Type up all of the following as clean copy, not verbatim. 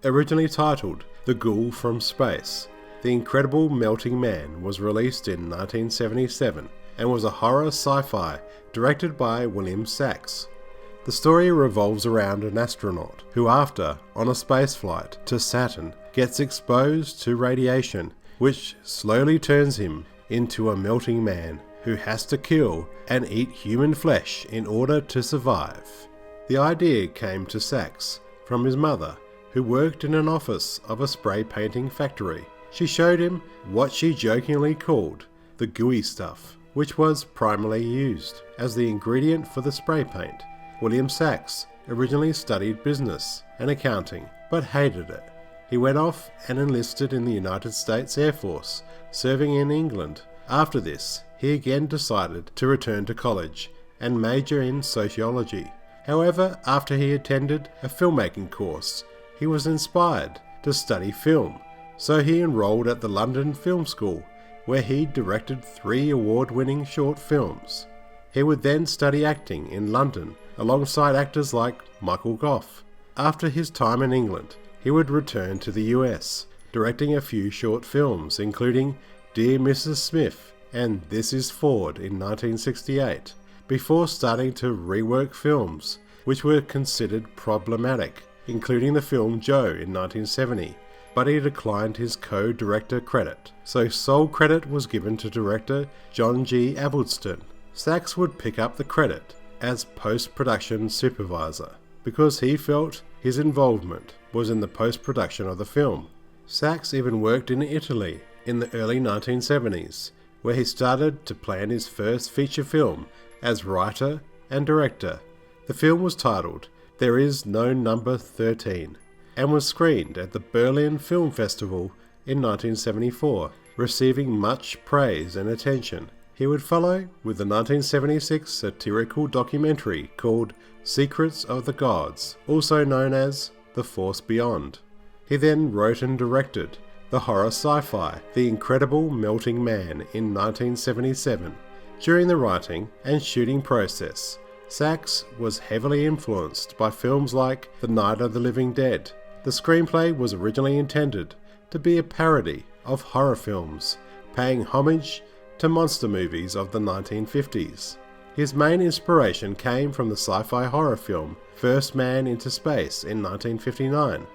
Originally titled The Ghoul from Space, The Incredible Melting Man was released in 1977 and was a horror sci-fi directed by William Sachs. The story revolves around an astronaut who, after on a spaceflight to Saturn, gets exposed to radiation which slowly turns him into a melting man who has to kill and eat human flesh in order to survive. The idea came to Sachs from his mother, who worked in an office of a spray painting factory. She showed him what she jokingly called the gooey stuff, which was primarily used as the ingredient for the spray paint. William Sachs originally studied business and accounting, but hated it. He went off and enlisted in the United States Air Force, serving in England. After this, he again decided to return to college and major in sociology. However, after he attended a filmmaking course, he was inspired to study film, so he enrolled at the London Film School, where he directed 3 award-winning short films. He would then study acting in London alongside actors like Michael Gough. After his time in England, he would return to the US, directing a few short films including Dear Mrs. Smith and This Is Ford in 1968, before starting to rework films which were considered problematic, including the film Joe in 1970, but he declined his co-director credit, so sole credit was given to director John G. Avildsen. Sachs would pick up the credit as post-production supervisor because he felt his involvement was in the post-production of the film. Sachs even worked in Italy in the early 1970s, where he started to plan his first feature film as writer and director. The film was titled There Is No Number 13 and was screened at the Berlin Film Festival in 1974, receiving much praise and attention. He would follow with the 1976 satirical documentary called Secrets of the Gods, also known as The Force Beyond. He then wrote and directed the horror sci-fi The Incredible Melting Man in 1977. During the writing and shooting process, Sachs was heavily influenced by films like The Night of the Living Dead. The screenplay was originally intended to be a parody of horror films, paying homage to monster movies of the 1950s. His main inspiration came from the sci-fi horror film First Man into Space in 1959,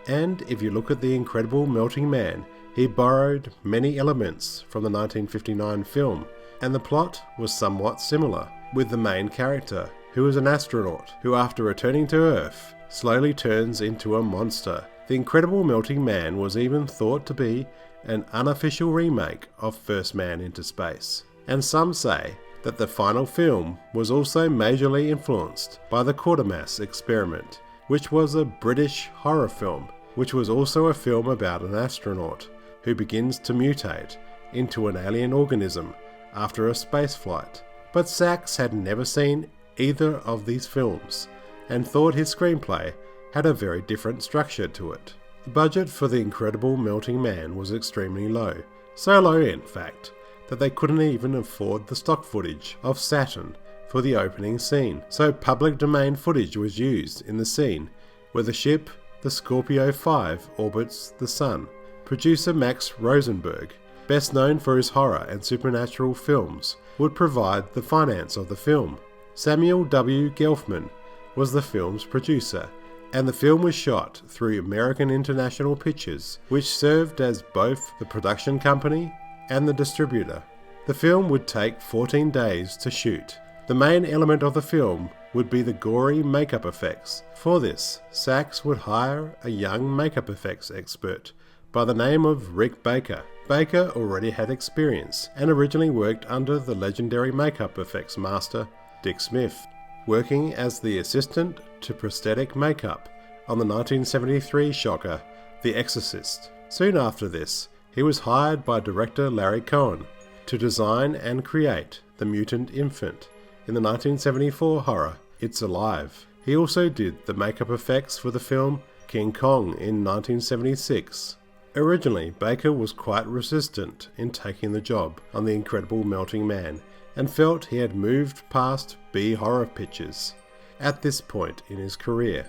and if you look at The Incredible Melting Man, he borrowed many elements from the 1959 film, and the plot was somewhat similar, with the main character, who is an astronaut who, after returning to Earth, slowly turns into a monster. The Incredible Melting Man was even thought to be an unofficial remake of First Man into Space, and some say that the final film was also majorly influenced by the Quatermass Experiment, which was a British horror film, which was also a film about an astronaut who begins to mutate into an alien organism after a spaceflight. But Sachs had never seen either of these films and thought his screenplay had a very different structure to it. The budget for The Incredible Melting Man was extremely low, so low in fact that they couldn't even afford the stock footage of Saturn for the opening scene, so public domain footage was used in the scene where the ship, the Scorpio 5, orbits the Sun. Producer Max Rosenberg, best known for his horror and supernatural films, would provide the finance of the film. Samuel W. Gelfman was the film's producer, and the film was shot through American International Pictures, which served as both the production company and the distributor. The film would take 14 days to shoot. The main element of the film would be the gory makeup effects. For this, Sachs would hire a young makeup effects expert by the name of Rick Baker. Baker already had experience and originally worked under the legendary makeup effects master Dick Smith, working as the assistant to prosthetic makeup on the 1973 shocker The Exorcist. Soon after this, he was hired by director Larry Cohen to design and create The Mutant Infant in the 1974 horror It's Alive. He also did the makeup effects for the film King Kong in 1976. Originally, Baker was quite resistant in taking the job on The Incredible Melting Man and felt he had moved past B-horror pictures at this point in his career.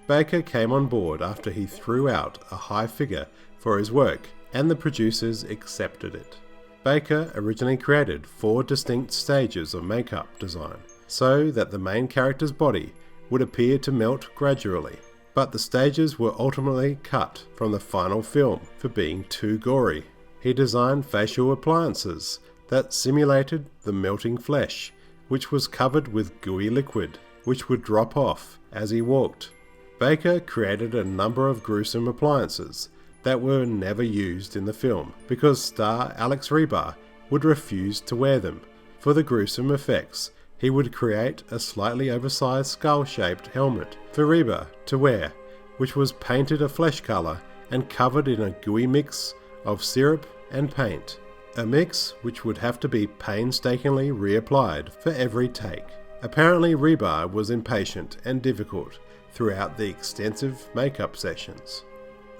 Baker came on board after he threw out a high figure for his work, and the producers accepted it. Baker originally created 4 distinct stages of makeup design, so that the main character's body would appear to melt gradually, but the stages were ultimately cut from the final film for being too gory. He designed facial appliances that simulated the melting flesh, which was covered with gooey liquid, which would drop off as he walked. Baker created a number of gruesome appliances that were never used in the film because star Alex Rebar would refuse to wear them. For the gruesome effects, he would create a slightly oversized skull-shaped helmet for Rebar to wear, which was painted a flesh colour and covered in a gooey mix of syrup and paint, a mix which would have to be painstakingly reapplied for every take. Apparently Rebar was impatient and difficult throughout the extensive makeup sessions.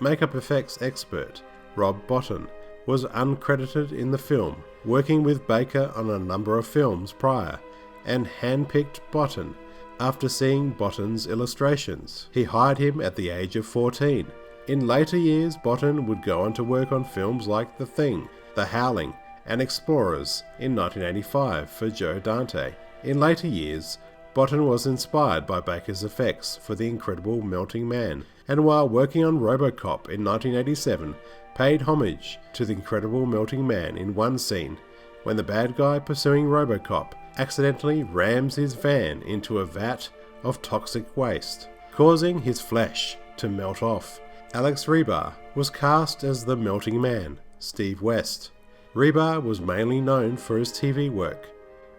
Makeup effects expert Rob Bottin was uncredited in the film, working with Baker on a number of films prior, and handpicked Bottin after seeing Bottin's illustrations. He hired him at the age of 14. In later years, Bottin would go on to work on films like The Thing, The Howling, and Explorers in 1985 for Joe Dante. In later years, Bottin was inspired by Baker's effects for The Incredible Melting Man, and while working on RoboCop in 1987, paid homage to The Incredible Melting Man in one scene, when the bad guy pursuing RoboCop accidentally rams his van into a vat of toxic waste, causing his flesh to melt off. Alex Rebar was cast as the Melting Man, Steve West. Rebar was mainly known for his TV work.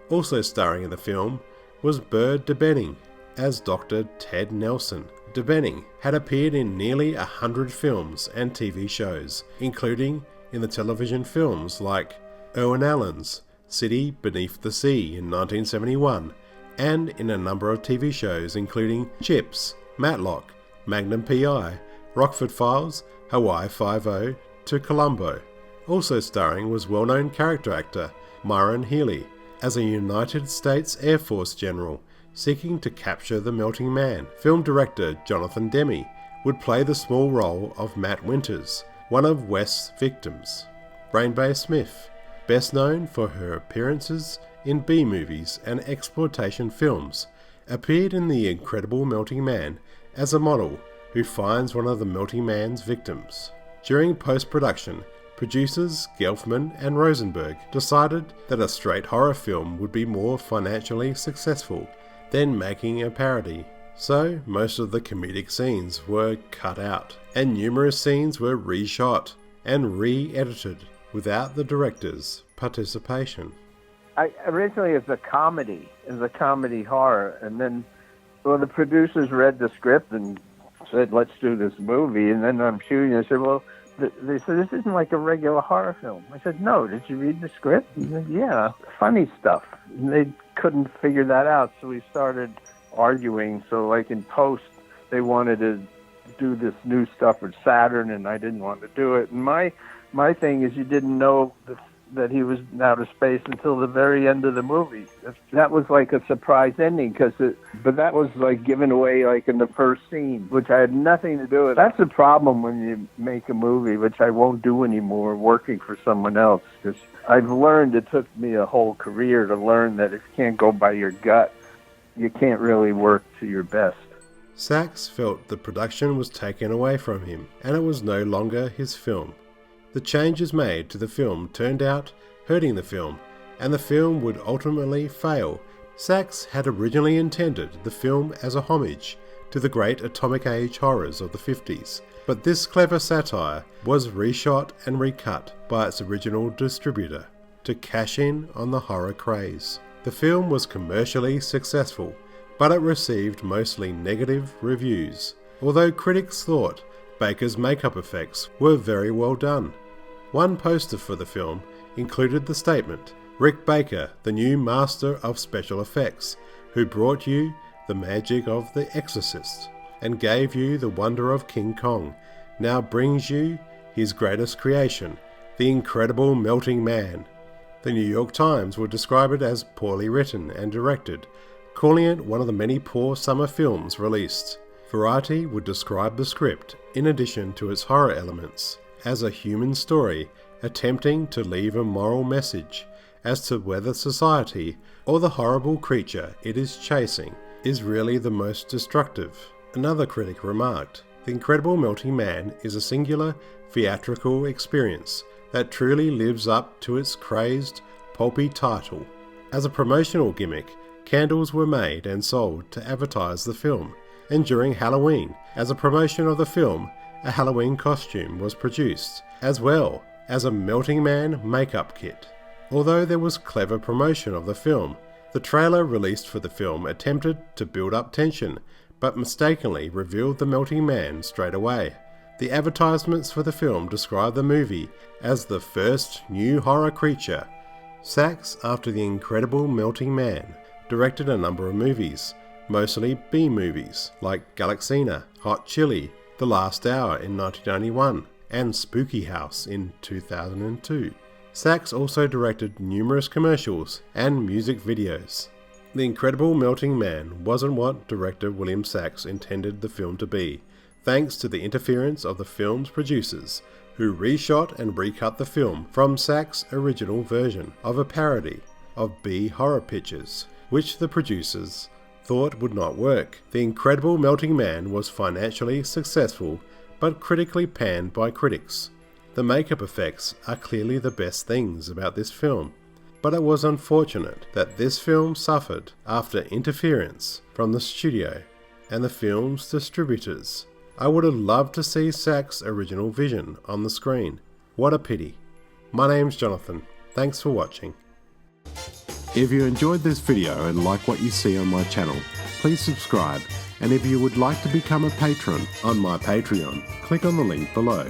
Also starring in the film was Bird DeBenning as Dr. Ted Nelson. DeBenning had appeared in nearly 100 films and TV shows, including in the television films like Owen Allen's City Beneath the Sea in 1971, and in a number of TV shows including Chips, Matlock, Magnum P.I., Rockford Files, Hawaii Five-0 to Columbo. Also starring was well-known character actor Myron Healy as a United States Air Force general seeking to capture the Melting Man. Film director Jonathan Demme would play the small role of Matt Winters, one of West's victims. Rainbow Smith, best known for her appearances in B-movies and exploitation films, appeared in The Incredible Melting Man as a model who finds one of the Melting Man's victims. During post-production, producers Gelfman and Rosenberg decided that a straight horror film would be more financially successful than making a parody. So most of the comedic scenes were cut out, and numerous scenes were reshot and re-edited without the director's participation. Originally it was a comedy horror, and then the producers read the script and said, let's do this movie, and then I'm shooting, I said, well, they said, this isn't like a regular horror film. I said, no, did you read the script? He said, yeah, funny stuff. And they couldn't figure that out, so we started arguing. So like in post, they wanted to do this new stuff with Saturn, and I didn't want to do it. And my thing is, you didn't know that he was in outer space until the very end of the movie. That was like a surprise ending, but that was like given away like in the first scene, which I had nothing to do with. That's the problem when you make a movie, which I won't do anymore, working for someone else, because I've learned, it took me a whole career to learn that if you can't go by your gut, you can't really work to your best. Sachs felt the production was taken away from him, and it was no longer his film. The changes made to the film turned out hurting the film, and the film would ultimately fail. Sachs had originally intended the film as a homage to the great atomic age horrors of the 50s, but this clever satire was reshot and recut by its original distributor to cash in on the horror craze. The film was commercially successful, but it received mostly negative reviews, although critics thought Baker's makeup effects were very well done. One poster for the film included the statement, "Rick Baker, the new master of special effects, who brought you the magic of The Exorcist and gave you the wonder of King Kong, now brings you his greatest creation, The Incredible Melting Man." The New York Times would describe it as poorly written and directed, calling it one of the many poor summer films released. Variety would describe the script, in addition to its horror elements, as a human story attempting to leave a moral message as to whether society or the horrible creature it is chasing is really the most destructive. Another critic remarked, "The Incredible Melting Man is a singular theatrical experience that truly lives up to its crazed, pulpy title." As a promotional gimmick, candles were made and sold to advertise the film, and during Halloween, as a promotion of the film, a Halloween costume was produced, as well as a Melting Man makeup kit. Although there was clever promotion of the film, the trailer released for the film attempted to build up tension, but mistakenly revealed the Melting Man straight away. The advertisements for the film described the movie as the first new horror creature. Sachs, after The Incredible Melting Man, directed a number of movies, mostly B-movies, like Galaxina, Hot Chili, The Last Hour in 1991, and Spooky House in 2002. Sachs also directed numerous commercials and music videos. The Incredible Melting Man wasn't what director William Sachs intended the film to be, thanks to the interference of the film's producers, who reshot and recut the film from Sachs' original version of a parody of B horror pictures, which the producers thought would not work. The Incredible Melting Man was financially successful, but critically panned by critics. The makeup effects are clearly the best things about this film, but it was unfortunate that this film suffered after interference from the studio and the film's distributors. I would have loved to see Sachs' original vision on the screen. What a pity. My name's Jonathan. Thanks for watching. If you enjoyed this video and like what you see on my channel, please subscribe, and if you would like to become a patron on my Patreon, click on the link below.